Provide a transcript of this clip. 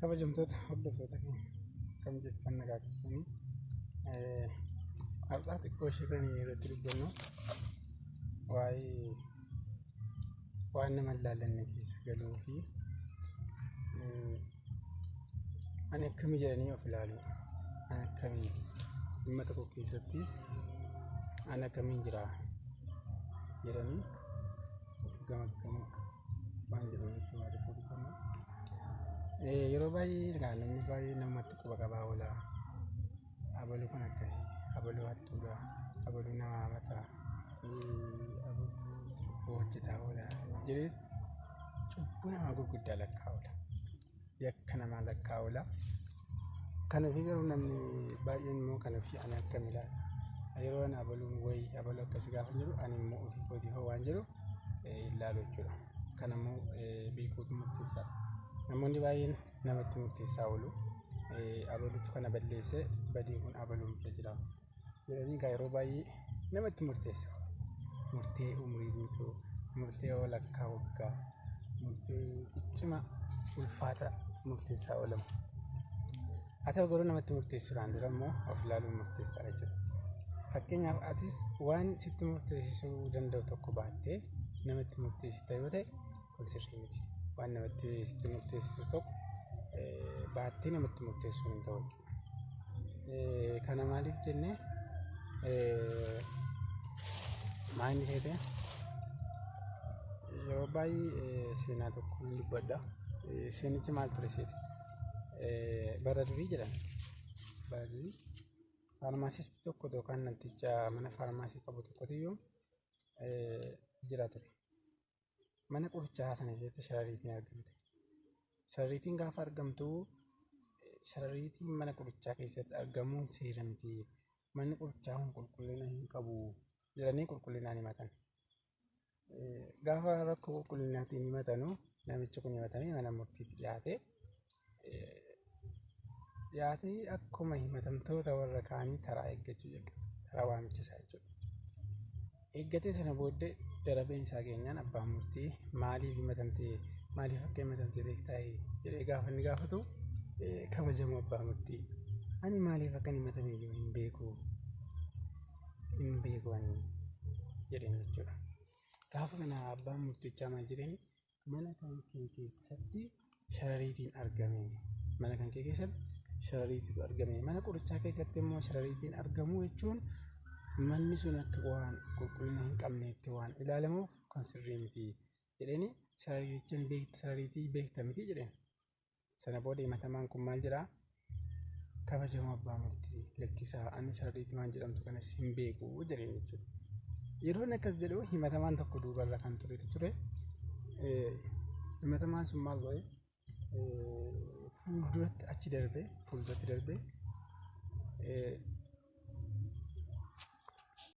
kabajamtoota hordoftoota keenya kam jettan nagaa keessanii har'aa xiqqoo ishee kan irratti dubbannu waan nama ilaallanne keessa galuu fi ani akkamii jedhanii of ilaalu, ani akkamii dhimma tokko keessatti ani akkamiin jira jedhanii of gamaggamu waan jedhanitti waa tokko dubbannu. Yeroo baay'ee namni baay'ee namatti quba qabaa oola. Abaluu kan akkasii, abaluu hattuudha, abaluu nama mataa, abaluu hojjetaa oola jedhee cubbuu namaa gurguddaa lakkaa oola. Yakka namaa lakkaa oola. Kanaafii garuu namni baay'een immoo kanaafii ani akkam ilaala. Yeroo ani abaluun wayii abaluu akkasii gaafa jiru ani immoo ofii kootii hoo waan jiru ilaalu jechuudha. Kana immoo beekuutu murteessaadha. Namoonni baay'een namatti murteessaa oolu. Abaluutu kana balleessee badiin kun abaluun bira jira jedhanii yeroo baay'ee namatti murteessaa oolu. Murtee umrii guutuu, murtee walakkaa waggaa, murtee ciccima ulfaata murteessaa oolamu. Haa ta'u garuu namatti murteessuudhaan dura immoo of ilaaluun murteessaadha jechuudha. Fakkeenyaaf atis waan sitti murteessisuu danda'u tokko baattee namatti murteessita yoo ta'e kun sirrii miti. Waan namatti sitti murteessisu tokko baattee namatti murteessuu hin ta'u jechuudha. Kana maaliif jennee maayinni seetee yeroo baay'ee seenaa tokko ni dubbadha. Seenichi maal ture seete? Bara durii jedhama. Bara durii faarmaasistii tokko yookaan namticha mana faarmaasii qabu tokkotiyyuu jira ture. Mana qorichaa sana keessatti sharariitiin argamte. Sharariitiin gaafa argamtu sharariitiin mana qorichaa keessatti argamuun seera miti. Manni qorichaa kun qulqullina hin qabu jedhanii qulqullinaan himatan. Gaafa rakkoo qulqullinaatiin himatanu namichi kun himatamee mana murtiitti dhiyaatee akkuma himatamtoota warra kaanii taraa eeggachuu jalqabe. Taraa waamicha isaa jechuudha. Eeggatee sana booddee darabeen isaa keenyaan abbaan murtii maaliif akka himatamte beektaa jedhee gaafa inni gaafatu kabajamoo abbaa murtii ani maaliif akka himatame iyyuu hin beeku ani jedheen jechuudha. Gaafa kana abbaan murtichaa maal jedheen mana kan kee keessatti sharariitiin argame. Mana kan kee keessatti sharariitu argame. Mana qorichaa keessatti immoo sharariitiin argamuu jechuun manni sun akka waan qulqullina hin qabneetti waan ilaalamuuf kan sirrii miti jedheen sharariitii beekta miti jedheen. Sana booda himatamaan kun maal jedhaa? Kabajamoo abbaa murtii lakkisaa ani sharariitii waan jedhamtu kanas hin beeku jedheen jechuudha. Yeroo inni akkas jedhu himatamaan tokko duubarra kan turetu ture. Himatamaan sun maal godhe? Fuulduratti darbee